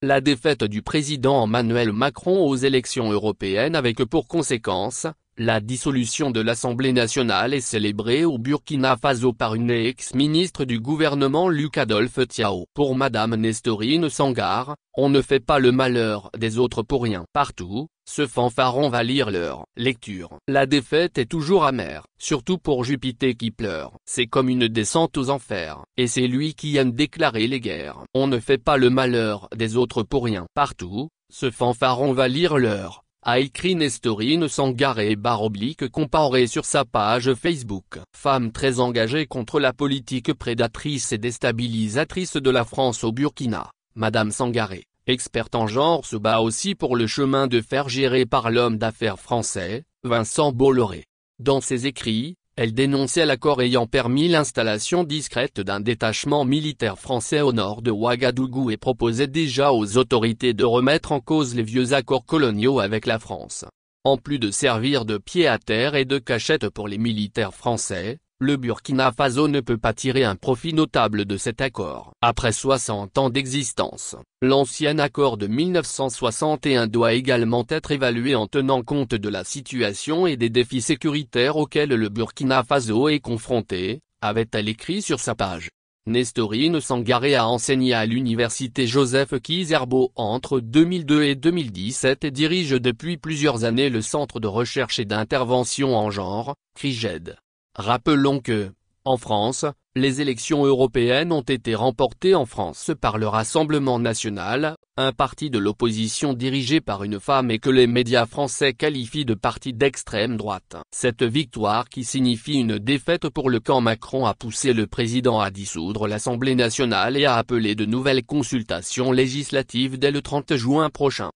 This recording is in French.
La défaite du président Emmanuel Macron aux élections européennes avec pour conséquence, la dissolution de l'Assemblée nationale est célébrée au Burkina Faso par une ex-ministre du gouvernement Luc Adolphe Thiaw. Pour Madame Nestorine Sangaré, on ne fait pas le malheur des autres pour rien. Partout, ce fanfaron va lire leur lecture. La défaite est toujours amère, surtout pour Jupiter qui pleure. C'est comme une descente aux enfers, et c'est lui qui aime déclarer les guerres. On ne fait pas le malheur des autres pour rien. Partout, ce fanfaron va lire leur a écrit Nestorine Sangaré / comparé sur sa page Facebook. Femme très engagée contre la politique prédatrice et déstabilisatrice de la France au Burkina, Madame Sangaré, experte en genre, se bat aussi pour le chemin de fer géré par l'homme d'affaires français, Vincent Bolloré. Dans ses écrits, elle dénonçait l'accord ayant permis l'installation discrète d'un détachement militaire français au nord de Ouagadougou et proposait déjà aux autorités de remettre en cause les vieux accords coloniaux avec la France. En plus de servir de pied à terre et de cachette pour les militaires français, le Burkina Faso ne peut pas tirer un profit notable de cet accord. Après 60 ans d'existence, l'ancien accord de 1961 doit également être évalué en tenant compte de la situation et des défis sécuritaires auxquels le Burkina Faso est confronté, avait-elle écrit sur sa page. Nestorine Sangaré a enseigné à l'université Joseph Kizerbo entre 2002 et 2017 et dirige depuis plusieurs années le Centre de recherche et d'intervention en genre, CRIGED. Rappelons que, en France, les élections européennes ont été remportées en France par le Rassemblement national, un parti de l'opposition dirigé par une femme et que les médias français qualifient de parti d'extrême droite. Cette victoire qui signifie une défaite pour le camp Macron a poussé le président à dissoudre l'Assemblée nationale et à appeler de nouvelles consultations législatives dès le 30 juin prochain.